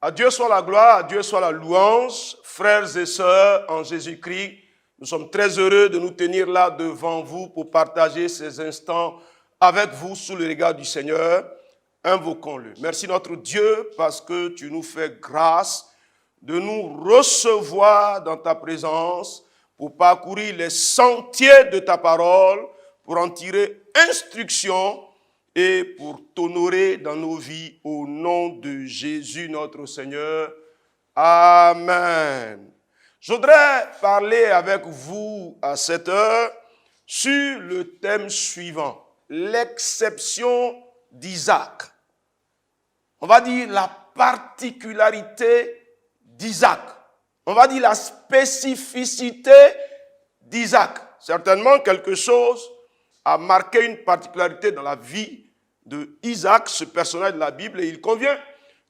À Dieu soit la gloire, à Dieu soit la louange. Frères et sœurs en Jésus-Christ, nous sommes très heureux de nous tenir là devant vous pour partager ces instants avec vous sous le regard du Seigneur. Invoquons-le. Merci notre Dieu parce que tu nous fais grâce de nous recevoir dans ta présence pour parcourir les sentiers de ta parole, pour en tirer instruction et pour t'honorer dans nos vies au nom de Jésus notre Seigneur. Amen. Je voudrais parler avec vous à cette heure sur le thème suivant, l'exception d'Isaac. On va dire la particularité d'Isaac. On va dire la spécificité d'Isaac. Certainement quelque chose a marqué une particularité dans la vie de Isaac, ce personnage de la Bible, et il convient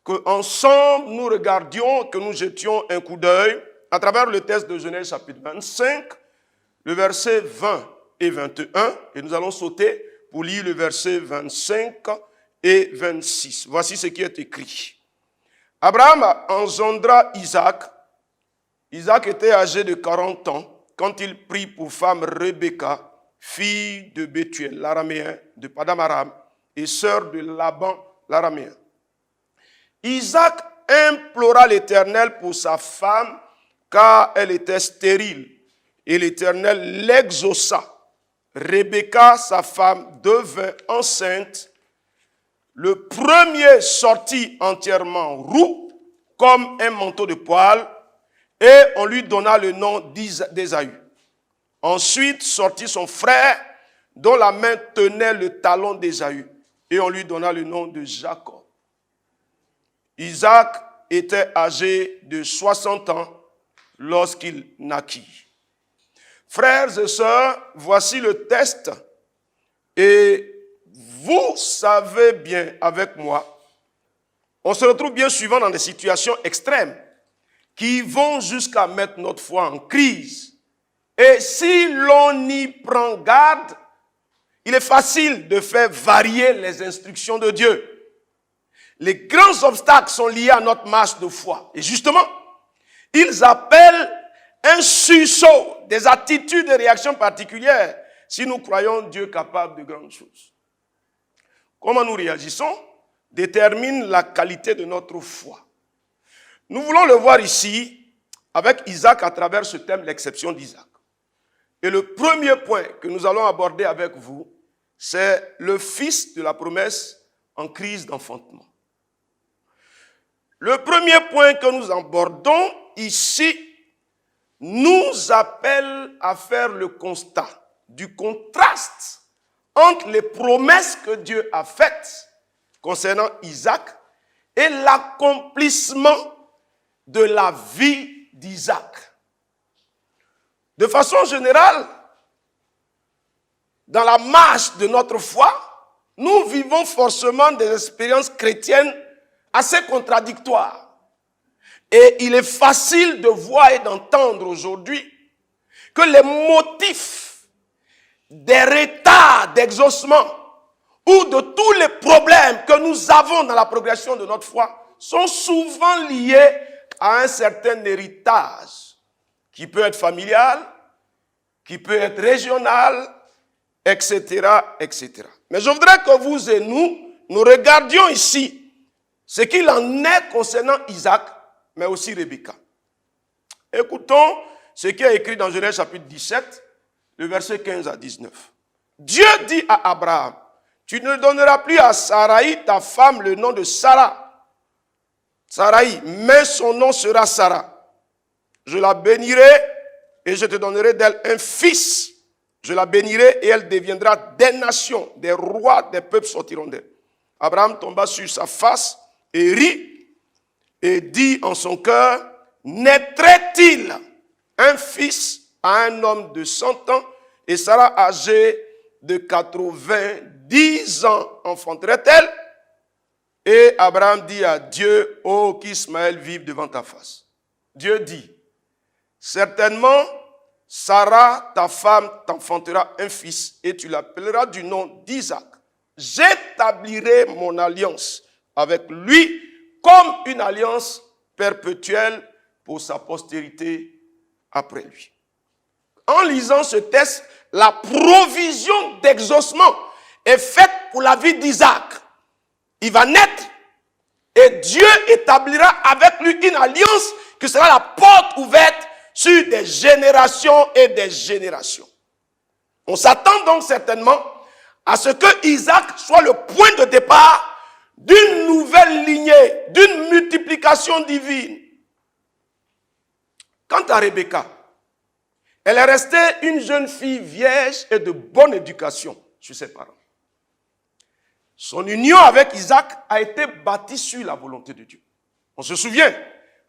qu'ensemble nous regardions, que nous jetions un coup d'œil à travers le texte de Genèse chapitre 25, le verset 20 et 21, et nous allons sauter pour lire le verset 25 et 26. Voici ce qui est écrit. Abraham engendra Isaac. Isaac était âgé de 40 ans quand il prit pour femme Rebecca, fille de Bethuel, l'araméen, de Padam Aram, et sœur de Laban, l'araméen. Isaac implora l'Éternel pour sa femme, car elle était stérile, et l'Éternel l'exauça. Rebecca, sa femme, devint enceinte. Le premier sortit entièrement roux, comme un manteau de poil, et on lui donna le nom d'Ésaü. Ensuite sortit son frère, dont la main tenait le talon d'Ésaü, et on lui donna le nom de Jacob. Isaac était âgé de 60 ans lorsqu'il naquit. Frères et sœurs, voici le test, et vous savez bien avec moi, on se retrouve bien souvent dans des situations extrêmes qui vont jusqu'à mettre notre foi en crise. Et si l'on y prend garde, il est facile de faire varier les instructions de Dieu. Les grands obstacles sont liés à notre marche de foi. Et justement, ils appellent un sursaut, des attitudes et réactions particulières si nous croyons Dieu capable de grandes choses. Comment nous réagissons détermine la qualité de notre foi. Nous voulons le voir ici avec Isaac à travers ce thème, l'exception d'Isaac. Et le premier point que nous allons aborder avec vous, c'est le fils de la promesse en crise d'enfantement. Le premier point que nous abordons ici nous appelle à faire le constat du contraste entre les promesses que Dieu a faites concernant Isaac et l'accomplissement de la vie d'Isaac. De façon générale, dans la marche de notre foi, nous vivons forcément des expériences chrétiennes assez contradictoires. Et il est facile de voir et d'entendre aujourd'hui que les motifs des retards d'exaucement ou de tous les problèmes que nous avons dans la progression de notre foi sont souvent liés à un certain héritage qui peut être familial, qui peut être régional, etc., etc. Mais je voudrais que vous et nous regardions ici ce qu'il en est concernant Isaac, mais aussi Rebecca. Écoutons ce qui est écrit dans Genèse chapitre 17, le verset 15 à 19. Dieu dit à Abraham, tu ne donneras plus à Sarai, ta femme, le nom de Sarah. Sarai, mais son nom sera Sarah. Je la bénirai et je te donnerai d'elle un fils. Je la bénirai et elle deviendra des nations, des rois, des peuples sortiront d'elle. Abraham tomba sur sa face et rit et dit en son cœur, naîtrait-il un fils à un homme de 100 ans et Sarah âgée de 90 ans enfanterait-elle? Et Abraham dit à Dieu, oh qu'Ismaël vive devant ta face. Dieu dit, certainement, Sarah, ta femme, t'enfantera un fils et tu l'appelleras du nom d'Isaac. J'établirai mon alliance avec lui comme une alliance perpétuelle pour sa postérité après lui. En lisant ce texte, la provision d'exaucement est faite pour la vie d'Isaac. Il va naître et Dieu établira avec lui une alliance qui sera la porte ouverte sur des générations et des générations. On s'attend donc certainement à ce que Isaac soit le point de départ d'une nouvelle lignée, d'une multiplication divine. Quant à Rebecca, elle est restée une jeune fille vierge et de bonne éducation sur ses parents. Son union avec Isaac a été bâtie sur la volonté de Dieu. On se souvient,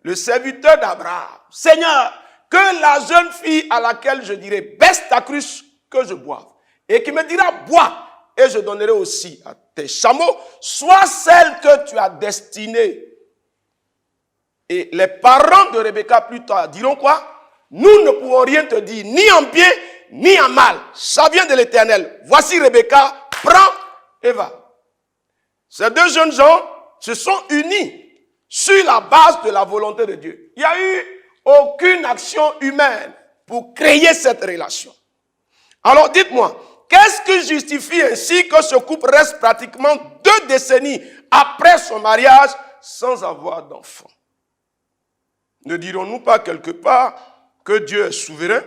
le serviteur d'Abraham, Seigneur, que la jeune fille à laquelle je dirai, baisse ta cruche, que je boive, et qui me dira, bois, et je donnerai aussi à tes chameaux, soit celle que tu as destinée. Et les parents de Rebecca plus tard diront quoi? Nous ne pouvons rien te dire, ni en bien, ni en mal. Ça vient de l'Éternel. Voici Rebecca, prends et va. Ces deux jeunes gens se sont unis sur la base de la volonté de Dieu. Il n'y a eu aucune action humaine pour créer cette relation. Alors dites-moi, qu'est-ce qui justifie ainsi que ce couple reste pratiquement 2 décennies après son mariage sans avoir d'enfant? Ne dirons-nous pas quelque part que Dieu est souverain,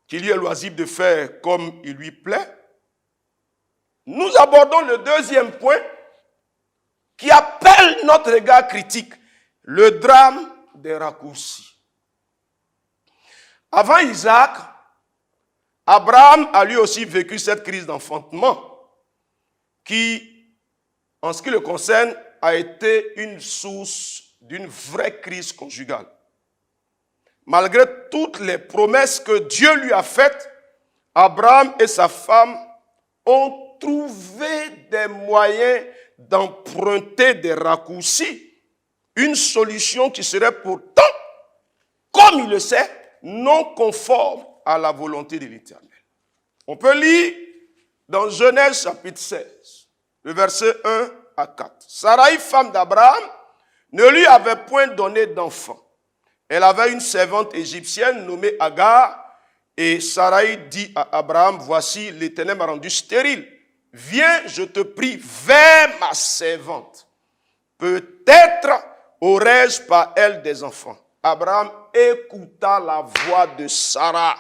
qu'il lui est loisible de faire comme il lui plaît? Nous abordons le deuxième point qui appelle notre regard critique, le drame des raccourcis. Avant Isaac, Abraham a lui aussi vécu cette crise d'enfantement qui, en ce qui le concerne, a été une source d'une vraie crise conjugale. Malgré toutes les promesses que Dieu lui a faites, Abraham et sa femme ont trouvé des moyens d'emprunter des raccourcis, une solution qui serait pourtant, comme il le sait, non conforme à la volonté de l'Éternel. On peut lire dans Genèse chapitre 16, le verset 1 à 4. Sarai, femme d'Abraham, ne lui avait point donné d'enfant. Elle avait une servante égyptienne nommée Agar, et Sarai dit à Abraham, voici, l'Éternel m'a rendu stérile. Viens, je te prie, vers ma servante. Peut-être aurais-je par elle des enfants. Abraham écouta la voix de Sarah.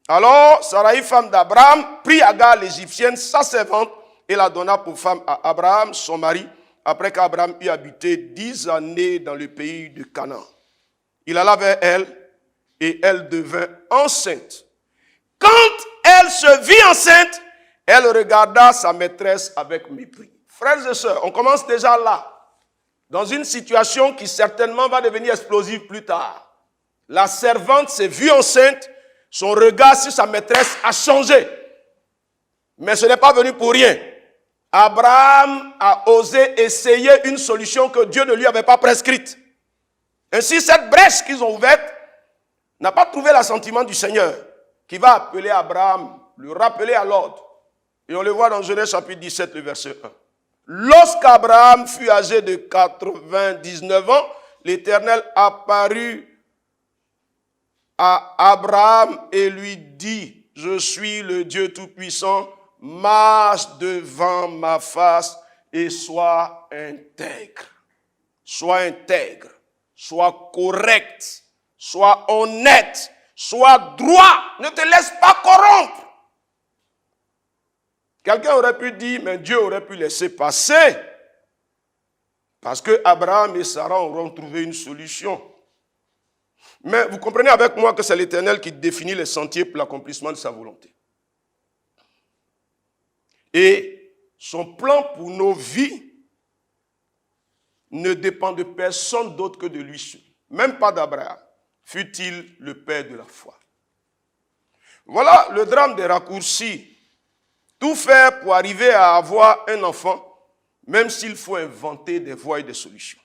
Alors, Sarai, femme d'Abraham, prit Agar l'égyptienne, sa servante, et la donna pour femme à Abraham, son mari, après qu'Abraham eut habité 10 années dans le pays de Canaan. Il alla vers elle, et elle devint enceinte. Quand elle se vit enceinte, elle regarda sa maîtresse avec mépris. Frères et sœurs, on commence déjà là, dans une situation qui certainement va devenir explosive plus tard. La servante s'est vue enceinte, son regard sur sa maîtresse a changé. Mais ce n'est pas venu pour rien. Abraham a osé essayer une solution que Dieu ne lui avait pas prescrite. Ainsi, cette brèche qu'ils ont ouverte n'a pas trouvé l'assentiment du Seigneur, qui va appeler Abraham, le rappeler à l'ordre. Et on le voit dans Genèse chapitre 17, le verset 1. Lorsqu'Abraham fut âgé de 99 ans, l'Éternel apparut à Abraham et lui dit, je suis le Dieu Tout-Puissant, marche devant ma face et sois intègre. Sois intègre, sois correct, sois honnête, sois droit, ne te laisse pas corrompre. Quelqu'un aurait pu dire, mais Dieu aurait pu laisser passer. Parce que Abraham et Sarah auront trouvé une solution. Mais vous comprenez avec moi que c'est l'Éternel qui définit les sentiers pour l'accomplissement de sa volonté. Et son plan pour nos vies ne dépend de personne d'autre que de lui seul. Même pas d'Abraham, fut-il le père de la foi. Voilà le drame des raccourcis. Tout faire pour arriver à avoir un enfant, même s'il faut inventer des voies et des solutions.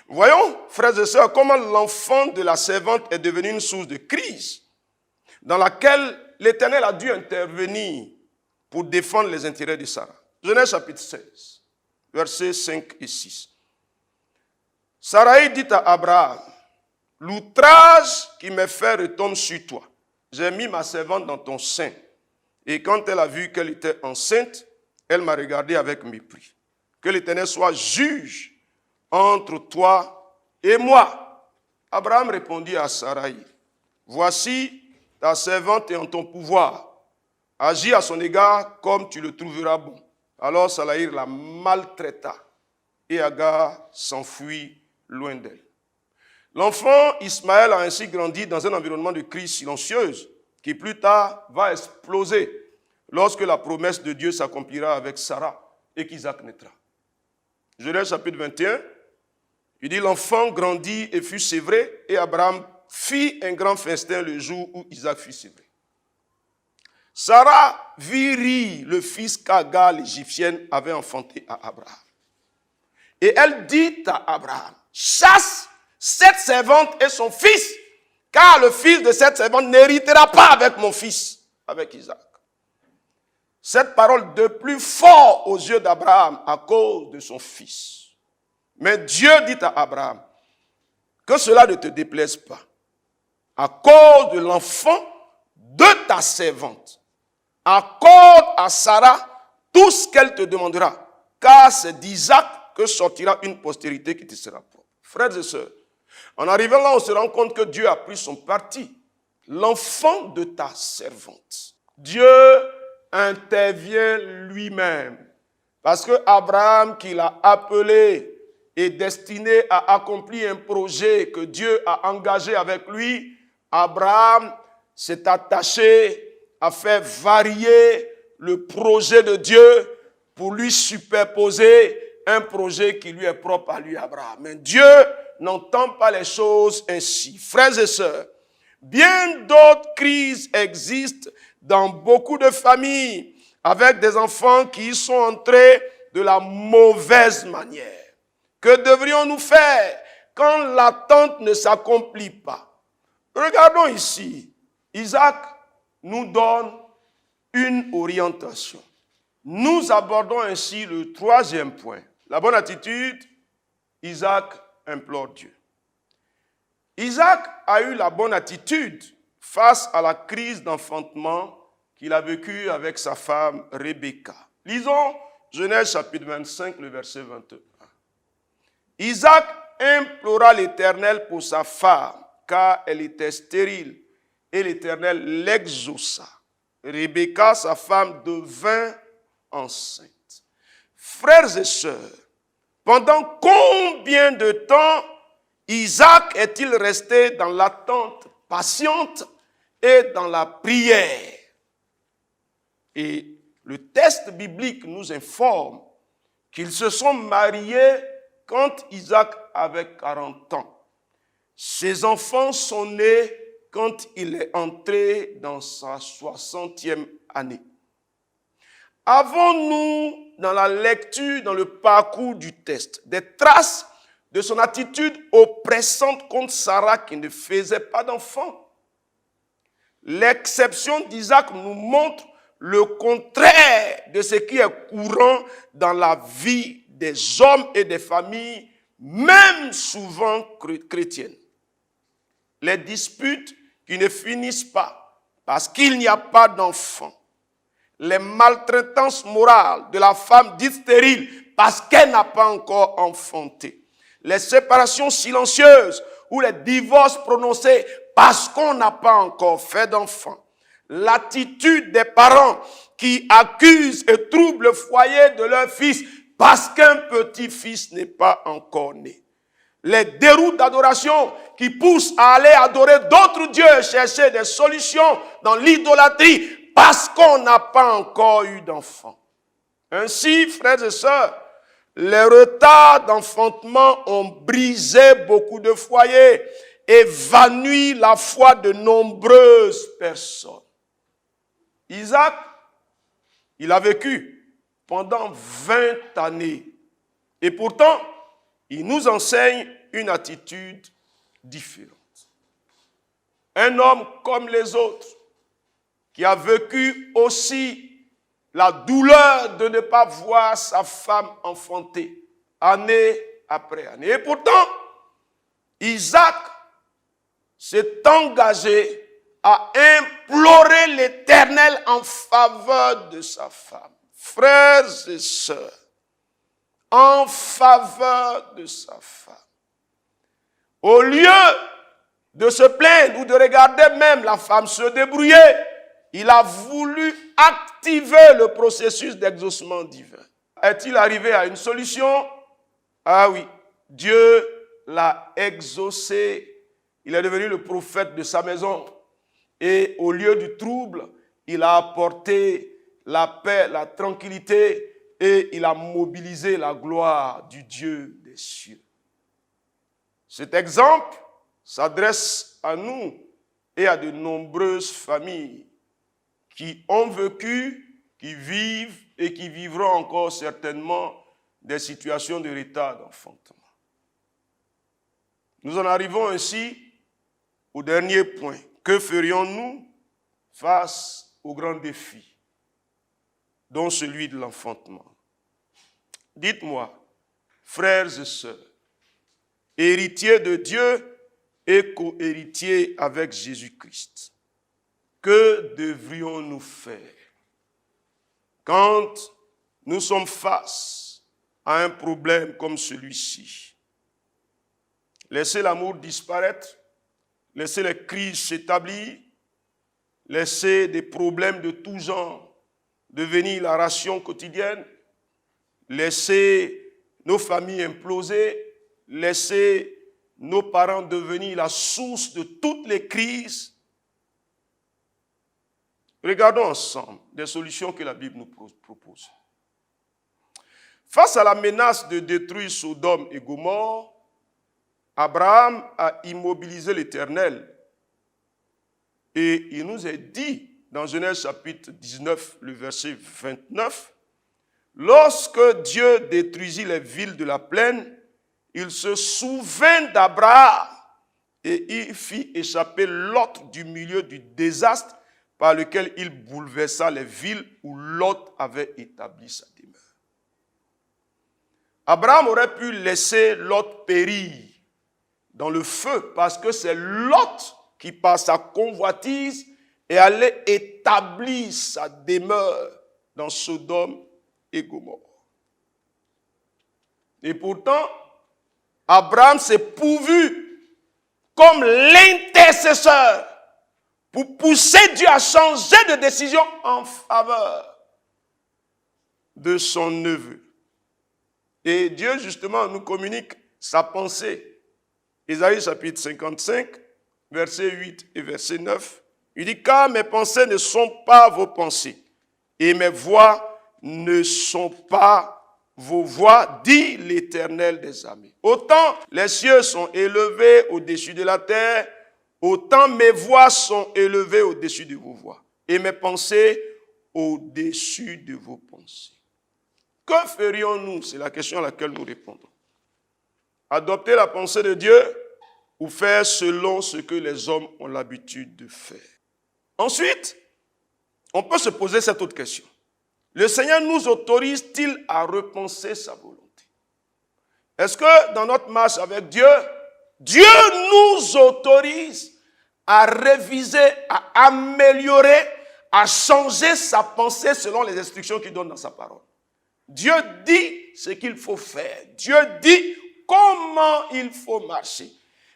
Voyons, frères et sœurs, comment l'enfant de la servante est devenu une source de crise dans laquelle l'Éternel a dû intervenir pour défendre les intérêts de Sarah. Genèse chapitre 16, versets 5 et 6. Sarai dit à Abraham, l'outrage qui m'est fait retombe sur toi. J'ai mis ma servante dans ton sein. Et quand elle a vu qu'elle était enceinte, elle m'a regardé avec mépris. Que l'Éternel soit juge entre toi et moi. Abraham répondit à Sarai, voici ta servante est en ton pouvoir. Agis à son égard comme tu le trouveras bon. Alors Sarai la maltraita et Agar s'enfuit loin d'elle. L'enfant Ismaël a ainsi grandi dans un environnement de crise silencieuse qui plus tard va exploser lorsque la promesse de Dieu s'accomplira avec Sarah et qu'Isaac naîtra. Genèse chapitre 21, il dit l'enfant grandit et fut sévré et Abraham fit un grand festin le jour où Isaac fut sévré. Sarah vit rire le fils qu'Agar l'Égyptienne avait enfanté à Abraham. Et elle dit à Abraham, chasse cette servante et son fils, car le fils de cette servante n'héritera pas avec mon fils, avec Isaac. Cette parole de plus fort aux yeux d'Abraham à cause de son fils. Mais Dieu dit à Abraham, que cela ne te déplaise pas. À cause de l'enfant de ta servante, accorde à Sarah tout ce qu'elle te demandera, car c'est d'Isaac que sortira une postérité qui te sera propre. Frères et sœurs, en arrivant là, on se rend compte que Dieu a pris son parti. L'enfant de ta servante. Dieu intervient lui-même. Parce que Abraham, qui l'a appelé, est destiné à accomplir un projet que Dieu a engagé avec lui. Abraham s'est attaché à faire varier le projet de Dieu pour lui superposer un projet qui lui est propre à lui, Abraham. Mais Dieu n'entend pas les choses ainsi. Frères et sœurs, bien d'autres crises existent dans beaucoup de familles avec des enfants qui y sont entrés de la mauvaise manière. Que devrions-nous faire quand l'attente ne s'accomplit pas? Regardons ici. Isaac nous donne une orientation. Nous abordons ainsi le troisième point. La bonne attitude, Isaac implore Dieu. Isaac a eu la bonne attitude face à la crise d'enfantement qu'il a vécue avec sa femme Rebecca. Lisons Genèse chapitre 25, le verset 21. Isaac implora l'Éternel pour sa femme, car elle était stérile, et l'Éternel l'exauça. Rebecca, sa femme, devint enceinte. Frères et sœurs, pendant combien de temps Isaac est-il resté dans l'attente patiente et dans la prière? Et le texte biblique nous informe qu'ils se sont mariés quand Isaac avait 40 ans. Ses enfants sont nés quand il est entré dans sa 60e année. Avons-nous, dans la lecture, dans le parcours du texte, des traces de son attitude oppressante contre Sarah qui ne faisait pas d'enfant? L'exception d'Isaac nous montre le contraire de ce qui est courant dans la vie des hommes et des familles, même souvent chrétiennes. Les disputes qui ne finissent pas parce qu'il n'y a pas d'enfants. Les maltraitances morales de la femme dite stérile parce qu'elle n'a pas encore enfanté. Les séparations silencieuses ou les divorces prononcés parce qu'on n'a pas encore fait d'enfants. L'attitude des parents qui accusent et troublent le foyer de leur fils parce qu'un petit-fils n'est pas encore né. Les déroutes d'adoration qui poussent à aller adorer d'autres dieux et chercher des solutions dans l'idolâtrie parce qu'on n'a pas encore eu d'enfants. Ainsi, frères et sœurs, les retards d'enfantement ont brisé beaucoup de foyers et vanu la foi de nombreuses personnes. Isaac, il a vécu pendant 20 années. Et pourtant, il nous enseigne une attitude différente. Un homme comme les autres, qui a vécu aussi la douleur de ne pas voir sa femme enfanter, année après année. Et pourtant, Isaac s'est engagé à implorer l'Éternel en faveur de sa femme. Frères et sœurs, en faveur de sa femme. Au lieu de se plaindre ou de regarder même la femme se débrouiller, il a voulu activer le processus d'exaucement divin. Est-il arrivé à une solution? Ah oui, Dieu l'a exaucé. Il est devenu le prophète de sa maison. Et au lieu du trouble, il a apporté la paix, la tranquillité et il a mobilisé la gloire du Dieu des cieux. Cet exemple s'adresse à nous et à de nombreuses familles qui ont vécu, qui vivent et qui vivront encore certainement des situations de retard d'enfantement. Nous en arrivons ainsi au dernier point. Que ferions-nous face au grand défi, dont celui de l'enfantement? Dites-moi, frères et sœurs, héritiers de Dieu et co-héritiers avec Jésus-Christ, que devrions-nous faire quand nous sommes face à un problème comme celui-ci? Laisser l'amour disparaître, laisser les crises s'établir, laisser des problèmes de tout genre devenir la ration quotidienne, laisser nos familles imploser, laisser nos parents devenir la source de toutes les crises. Regardons ensemble des solutions que la Bible nous propose. Face à la menace de détruire Sodome et Gomorrhe, Abraham a immobilisé l'Éternel. Et il nous est dit dans Genèse chapitre 19, le verset 29, lorsque Dieu détruisit les villes de la plaine, il se souvint d'Abraham et il fit échapper Lot du milieu du désastre par lequel il bouleversa les villes où Lot avait établi sa demeure. Abraham aurait pu laisser Lot périr dans le feu parce que c'est Lot qui, par sa convoitise, est allé établir sa demeure dans Sodome et Gomorrhe. Et pourtant, Abraham s'est pourvu comme l'intercesseur pour pousser Dieu à changer de décision en faveur de son neveu. Et Dieu, justement, nous communique sa pensée. Ésaïe chapitre 55, versets 8 et verset 9. Il dit, car mes pensées ne sont pas vos pensées, et mes voix ne sont pas vos voix, dit l'Éternel des armées. Autant les cieux sont élevés au-dessus de la terre, autant mes voix sont élevées au-dessus de vos voix, et mes pensées au-dessus de vos pensées. Que ferions-nous? C'est la question à laquelle nous répondons. Adopter la pensée de Dieu ou faire selon ce que les hommes ont l'habitude de faire? Ensuite, on peut se poser cette autre question. Le Seigneur nous autorise-t-il à repenser sa volonté? Est-ce que dans notre marche avec Dieu, Dieu nous autorise à réviser, à améliorer, à changer sa pensée selon les instructions qu'il donne dans sa parole? Dieu dit ce qu'il faut faire. Dieu dit comment il faut marcher.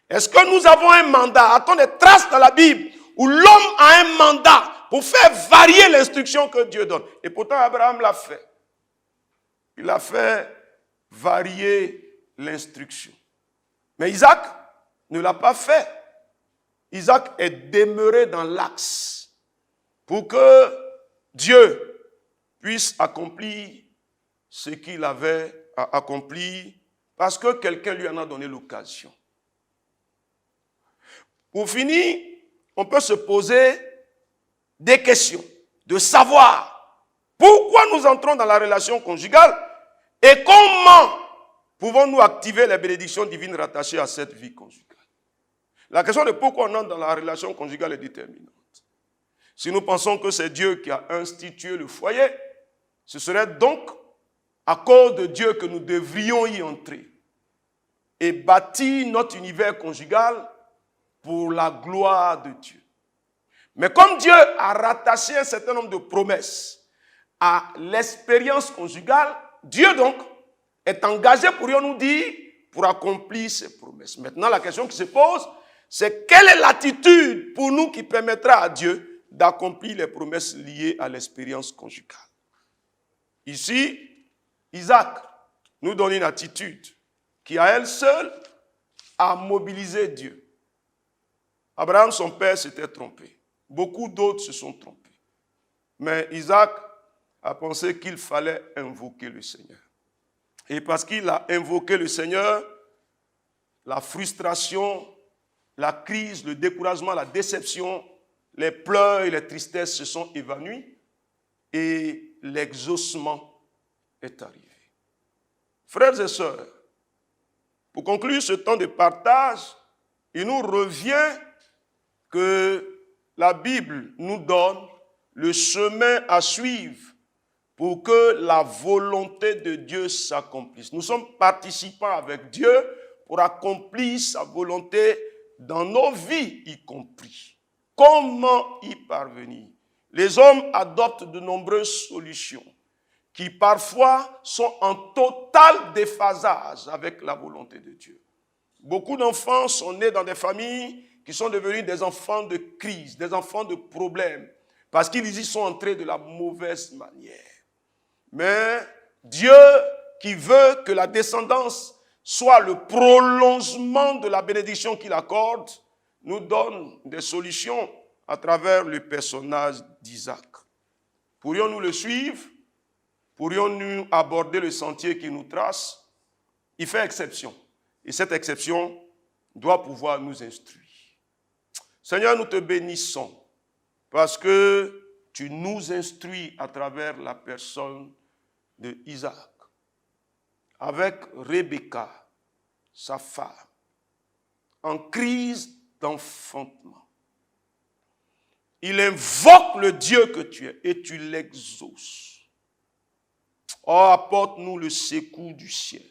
Est-ce que nous avons un mandat? A-t-on des traces dans la Bible où l'homme a un mandat pour faire varier l'instruction que Dieu donne? Et pourtant, Abraham l'a fait. Il a fait varier l'instruction. Mais Isaac ne l'a pas fait. Isaac est demeuré dans l'axe pour que Dieu puisse accomplir ce qu'il avait à accomplir parce que quelqu'un lui en a donné l'occasion. Pour finir, on peut se poser des questions, de savoir pourquoi nous entrons dans la relation conjugale et comment pouvons-nous activer les bénédictions divines rattachées à cette vie conjugale. La question de pourquoi on entre dans la relation conjugale est déterminante. Si nous pensons que c'est Dieu qui a institué le foyer, ce serait donc à cause de Dieu que nous devrions y entrer. et bâtir notre univers conjugal pour la gloire de Dieu. Mais comme Dieu a rattaché un certain nombre de promesses à l'expérience conjugale, Dieu donc est engagé, pourrions-nous dire, pour accomplir ses promesses. Maintenant, la question qui se pose, c'est quelle est l'attitude pour nous qui permettra à Dieu d'accomplir les promesses liées à l'expérience conjugale. Ici, Isaac nous donne une attitude qui, à elle seule, a mobilisé Dieu. Abraham, son père, s'était trompé. Beaucoup d'autres se sont trompés. Mais Isaac a pensé qu'il fallait invoquer le Seigneur. Et parce qu'il a invoqué le Seigneur, la frustration, la crise, le découragement, la déception, les pleurs et les tristesses se sont évanouis et l'exaucement est arrivé. Frères et sœurs, pour conclure ce temps de partage, il nous revient que la Bible nous donne le chemin à suivre pour que la volonté de Dieu s'accomplisse. Nous sommes participants avec Dieu pour accomplir sa volonté dans nos vies y compris. Comment y parvenir? Les hommes adoptent de nombreuses solutions qui parfois sont en total déphasage avec la volonté de Dieu. Beaucoup d'enfants sont nés dans des familles qui sont devenus des enfants de crise, des enfants de problèmes, parce qu'ils y sont entrés de la mauvaise manière. Mais Dieu, qui veut que la descendance soit le prolongement de la bénédiction qu'il accorde, nous donne des solutions à travers le personnage d'Isaac. Pourrions-nous le suivre? Pourrions-nous aborder le sentier qu'il nous trace? Il fait exception. Et cette exception doit pouvoir nous instruire. Seigneur, nous te bénissons parce que tu nous instruis à travers la personne de Isaac, avec Rebecca, sa femme, en crise d'enfantement. Il invoque le Dieu que tu es et tu l'exauces. Oh, apporte-nous le secours du ciel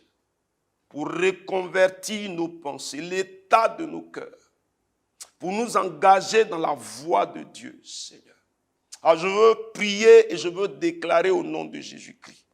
pour reconvertir nos pensées, l'état de nos cœurs, pour nous engager dans la voie de Dieu, Seigneur. Alors je veux prier et je veux déclarer au nom de Jésus-Christ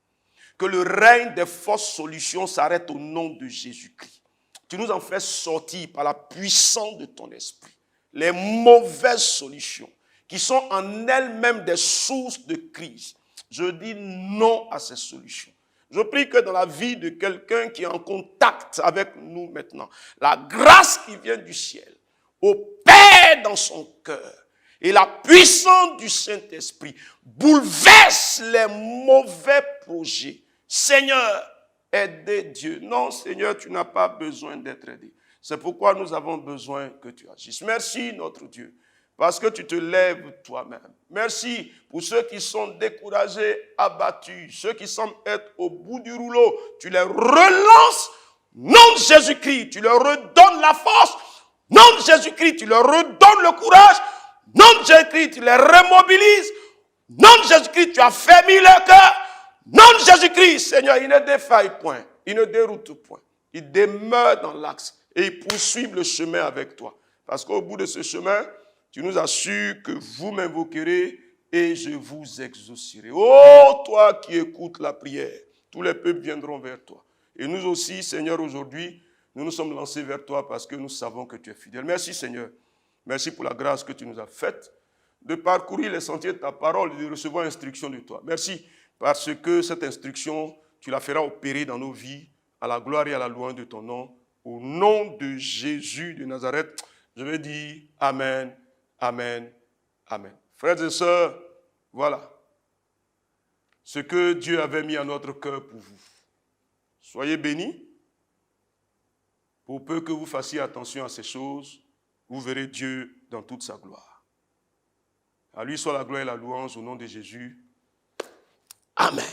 que le règne des fausses solutions s'arrête au nom de Jésus-Christ. Tu nous en fais sortir par la puissance de ton esprit les mauvaises solutions qui sont en elles-mêmes des sources de crise. Je dis non à ces solutions. Je prie que dans la vie de quelqu'un qui est en contact avec nous maintenant, la grâce qui vient du ciel opère dans son cœur et la puissance du Saint-Esprit bouleverse les mauvais projets. Seigneur, aidez Dieu. Non, Seigneur, tu n'as pas besoin d'être aidé. C'est pourquoi nous avons besoin que tu agisses. Merci, notre Dieu, parce que tu te lèves toi-même. Merci pour ceux qui sont découragés, abattus, ceux qui semblent être au bout du rouleau. Tu les relances. Nom de Jésus-Christ, tu leur redonnes la force. Nom de Jésus-Christ, tu leur redonnes le courage. Nom de Jésus-Christ, tu les remobilises. Nom de Jésus-Christ, tu as fermé leur cœur. Nom de Jésus-Christ, Seigneur, il ne défaille point, il ne déroute point. Il demeure dans l'axe et il poursuit le chemin avec toi. Parce qu'au bout de ce chemin, tu nous assures que vous m'invoquerez et je vous exaucerai. Oh, toi qui écoutes la prière, tous les peuples viendront vers toi. Et nous aussi, Seigneur, aujourd'hui, nous nous sommes lancés vers toi parce que nous savons que tu es fidèle. Merci, Seigneur. Merci pour la grâce que tu nous as faite de parcourir les sentiers de ta parole et de recevoir instruction de toi. Merci parce que cette instruction, tu la feras opérer dans nos vies à la gloire et à la louange de ton nom. Au nom de Jésus de Nazareth, je vais dire Amen, Amen, Amen. Frères et sœurs, voilà ce que Dieu avait mis à notre cœur pour vous. Soyez bénis. Pour peu que vous fassiez attention à ces choses, vous verrez Dieu dans toute sa gloire. À lui soit la gloire et la louange au nom de Jésus. Amen.